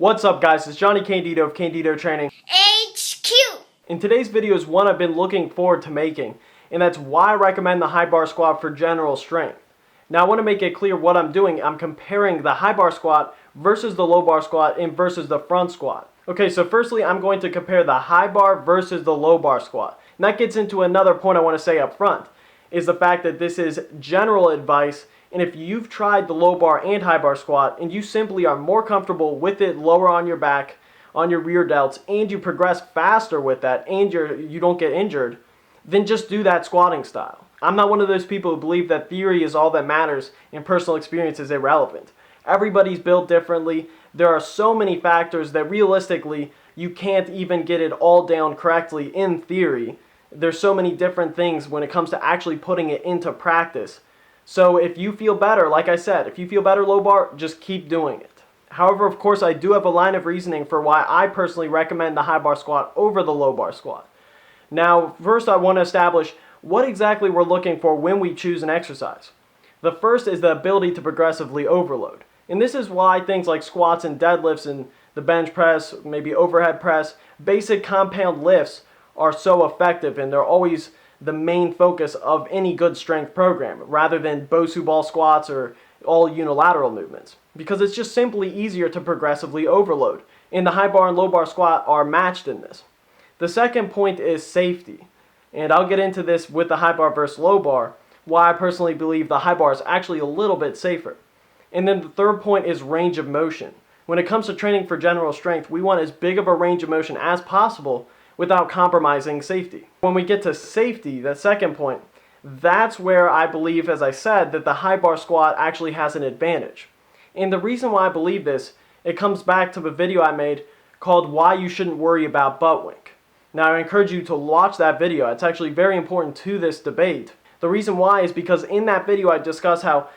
What's up guys, it's Johnny Candido of Candido Training HQ. and today's video is one I've been looking forward to making, and that's why I recommend the high bar squat for general strength. Now I want to make it clear what I'm doing. I'm comparing the high bar squat versus the low bar squat and versus the front squat. Okay, so firstly I'm going to compare the high bar versus the low bar squat. And that gets into another point I want to say up front, is the fact that this is general advice. And if you've tried the low bar and high bar squat and you simply are more comfortable with it lower on your back, on your rear delts, and you progress faster with that and you don't get injured, then just do that squatting style. I'm not one of those people who believe that theory is all that matters and personal experience is irrelevant. Everybody's built differently. There are so many factors that realistically you can't even get it all down correctly in theory. There's so many different things when it comes to actually putting it into practice. So if you feel better, like I said, if you feel better low bar, just keep doing it. However, of course, I do have a line of reasoning for why I personally recommend the high bar squat over the low bar squat. Now, first I want to establish what exactly we're looking for when we choose an exercise. The first is the ability to progressively overload. And this is why things like squats and deadlifts and the bench press, maybe overhead press, basic compound lifts are so effective, and they're always the main focus of any good strength program, rather than Bosu ball squats or all unilateral movements, because it's just simply easier to progressively overload, and the high bar and low bar squat are matched in this. The second point is safety, and I'll get into this with the high bar versus low bar, why I personally believe the high bar is actually a little bit safer. And then the third point is range of motion. When it comes to training for general strength, we want as big of a range of motion as possible without compromising safety. When we get to safety, that second point, that's where I believe, as I said, that the high bar squat actually has an advantage. And the reason why I believe this, it comes back to the video I made called Why You Shouldn't Worry About Butt Wink. Now I encourage you to watch that video. It's actually very important to this debate. The reason why is because in that video I discuss how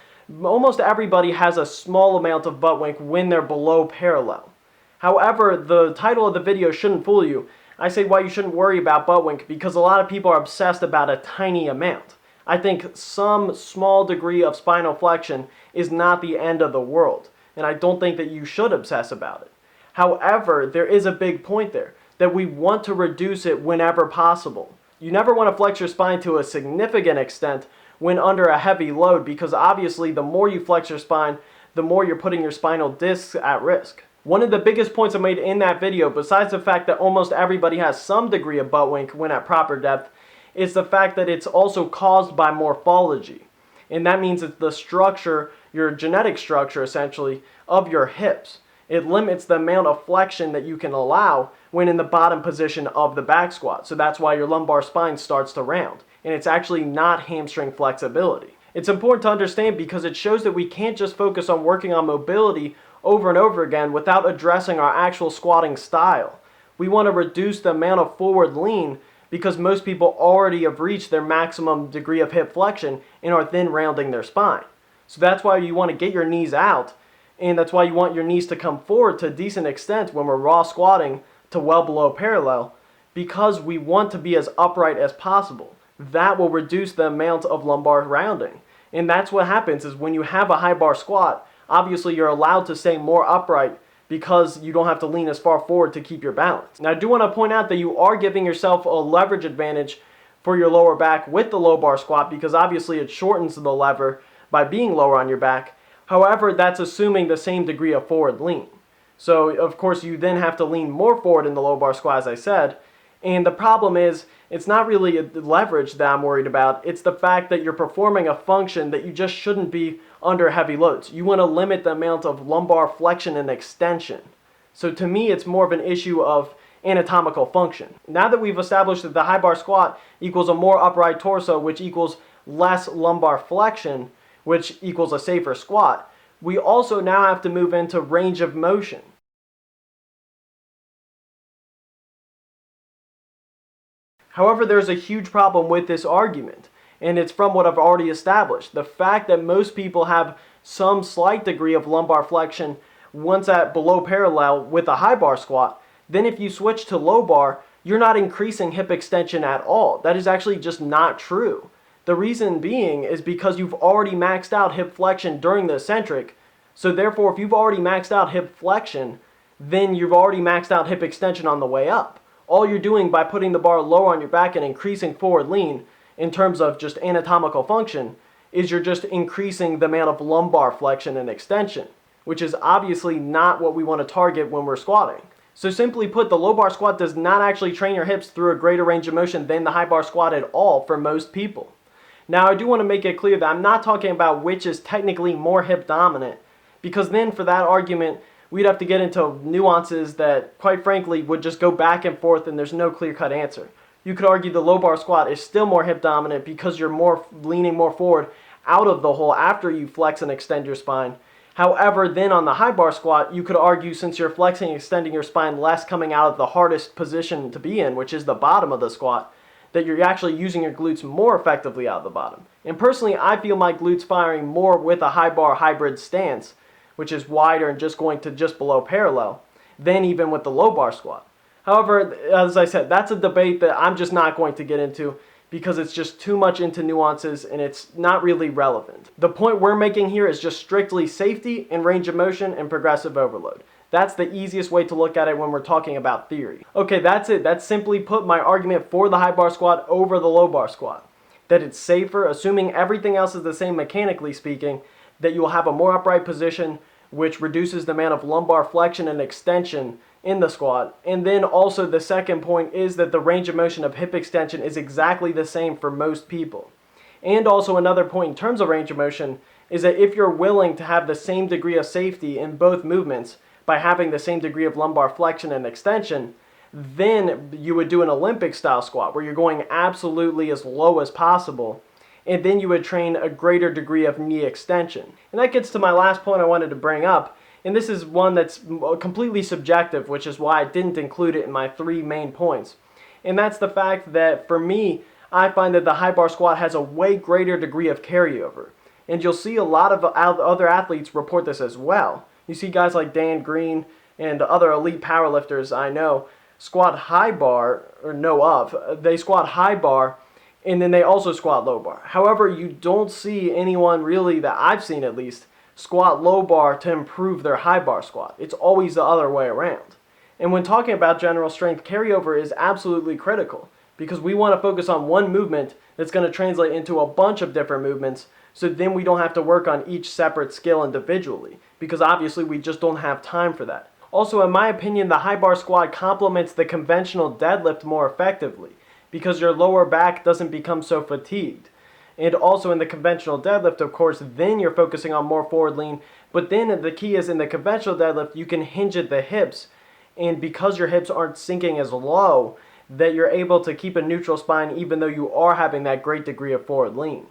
almost everybody has a small amount of butt wink when they're below parallel. However, the title of the video shouldn't fool you. I say why you shouldn't worry about butt wink because a lot of people are obsessed about a tiny amount. I think some small degree of spinal flexion is not the end of the world, and I don't think that you should obsess about it. However, there is a big point there, that we want to reduce it whenever possible. You never want to flex your spine to a significant extent when under a heavy load, because obviously the more you flex your spine, the more you're putting your spinal discs at risk. One of the biggest points I made in that video, besides the fact that almost everybody has some degree of butt wink when at proper depth, is the fact that it's also caused by morphology. And that means it's the structure, your genetic structure essentially, of your hips. It limits the amount of flexion that you can allow when in the bottom position of the back squat. So that's why your lumbar spine starts to round. And it's actually not hamstring flexibility. It's important to understand because it shows that we can't just focus on working on mobility over and over again without addressing our actual squatting style. We want to reduce the amount of forward lean because most people already have reached their maximum degree of hip flexion and are then rounding their spine. So that's why you want to get your knees out, and that's why you want your knees to come forward to a decent extent when we're raw squatting to well below parallel, because we want to be as upright as possible. That will reduce the amount of lumbar rounding. And that's what happens is when you have a high bar squat, obviously you're allowed to stay more upright because you don't have to lean as far forward to keep your balance. Now I do want to point out that you are giving yourself a leverage advantage for your lower back with the low bar squat, because obviously it shortens the lever by being lower on your back. However, that's assuming the same degree of forward lean. So of course you then have to lean more forward in the low bar squat, as I said. And the problem is, it's not really the leverage that I'm worried about. It's the fact that you're performing a function that you just shouldn't be under heavy loads. You want to limit the amount of lumbar flexion and extension. So to me, it's more of an issue of anatomical function. Now that we've established that the high bar squat equals a more upright torso, which equals less lumbar flexion, which equals a safer squat, we also now have to move into range of motion. However, there's a huge problem with this argument, and it's from what I've already established. The fact that most people have some slight degree of lumbar flexion once at below parallel with a high bar squat, then if you switch to low bar, you're not increasing hip extension at all. That is actually just not true. The reason being is because you've already maxed out hip flexion during the eccentric, so therefore if you've already maxed out hip flexion, then you've already maxed out hip extension on the way up. All you're doing by putting the bar lower on your back and increasing forward lean in terms of just anatomical function is you're just increasing the amount of lumbar flexion and extension, which is obviously not what we want to target when we're squatting. So simply put, the low bar squat does not actually train your hips through a greater range of motion than the high bar squat at all for most people. Now I do want to make it clear that I'm not talking about which is technically more hip dominant, because then for that argument we'd have to get into nuances that quite frankly would just go back and forth and there's no clear-cut answer. You could argue the low bar squat is still more hip dominant because you're more leaning more forward out of the hole after you flex and extend your spine. However, then on the high bar squat, you could argue since you're flexing and extending your spine less coming out of the hardest position to be in, which is the bottom of the squat, that you're actually using your glutes more effectively out of the bottom. And personally, I feel my glutes firing more with a high bar hybrid stance, which is wider and just going to just below parallel, than even with the low bar squat. However, as I said, that's a debate that I'm just not going to get into because it's just too much into nuances and it's not really relevant. The point we're making here is just strictly safety and range of motion and progressive overload. That's the easiest way to look at it when we're talking about theory. Okay, that's it. That's simply put my argument for the high bar squat over the low bar squat. That it's safer, assuming everything else is the same mechanically speaking, that you will have a more upright position, which reduces the amount of lumbar flexion and extension in the squat. And then also the second point is that the range of motion of hip extension is exactly the same for most people. And also another point in terms of range of motion is that if you're willing to have the same degree of safety in both movements by having the same degree of lumbar flexion and extension, then you would do an Olympic style squat where you're going absolutely as low as possible, and then you would train a greater degree of knee extension. And that gets to my last point I wanted to bring up, and this is one that's completely subjective, which is why I didn't include it in my 3 main points. And that's the fact that for me, I find that the high bar squat has a way greater degree of carryover. And you'll see a lot of other athletes report this as well. You see guys like Dan Green and other elite powerlifters I know squat high bar, or know of, they squat high bar and then they also squat low bar. However, you don't see anyone really, that I've seen at least, squat low bar to improve their high bar squat. It's always the other way around. And when talking about general strength, carryover is absolutely critical because we want to focus on one movement that's going to translate into a bunch of different movements, so then we don't have to work on each separate skill individually, because obviously we just don't have time for that. Also, in my opinion, the high bar squat complements the conventional deadlift more effectively because your lower back doesn't become so fatigued. And also in the conventional deadlift, of course, then you're focusing on more forward lean, but then the key is in the conventional deadlift, you can hinge at the hips, and because your hips aren't sinking as low, that you're able to keep a neutral spine even though you are having that great degree of forward lean.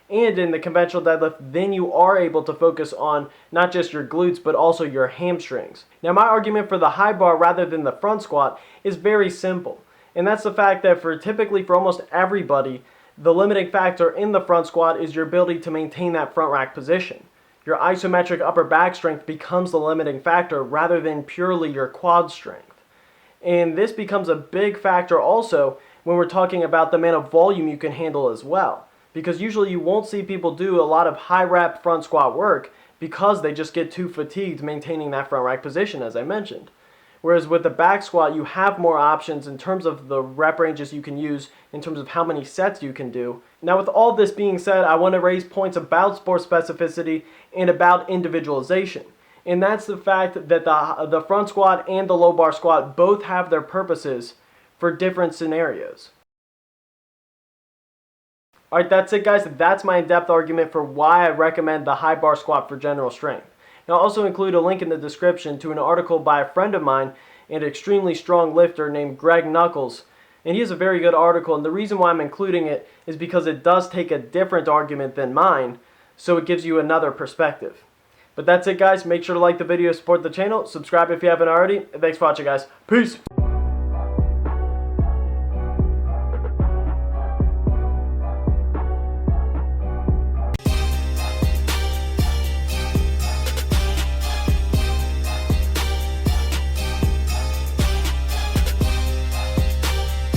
And in the conventional deadlift, then you are able to focus on not just your glutes, but also your hamstrings. Now, my argument for the high bar rather than the front squat is very simple. And that's the fact that typically for almost everybody, the limiting factor in the front squat is your ability to maintain that front rack position. Your isometric upper back strength becomes the limiting factor rather than purely your quad strength. And this becomes a big factor also when we're talking about the amount of volume you can handle as well. Because usually you won't see people do a lot of high rep front squat work because they just get too fatigued maintaining that front rack position, as I mentioned. Whereas with the back squat, you have more options in terms of the rep ranges you can use, in terms of how many sets you can do. Now, with all this being said, I want to raise points about sport specificity and about individualization. And that's the fact that the front squat and the low bar squat both have their purposes for different scenarios. Alright, that's it, guys. That's my in-depth argument for why I recommend the high bar squat for general strength. Now, I'll also include a link in the description to an article by a friend of mine, an extremely strong lifter named Greg Knuckles. And he has a very good article, and the reason why I'm including it is because it does take a different argument than mine, so it gives you another perspective. But that's it, guys. Make sure to like the video, support the channel, subscribe if you haven't already, and thanks for watching, guys. Peace!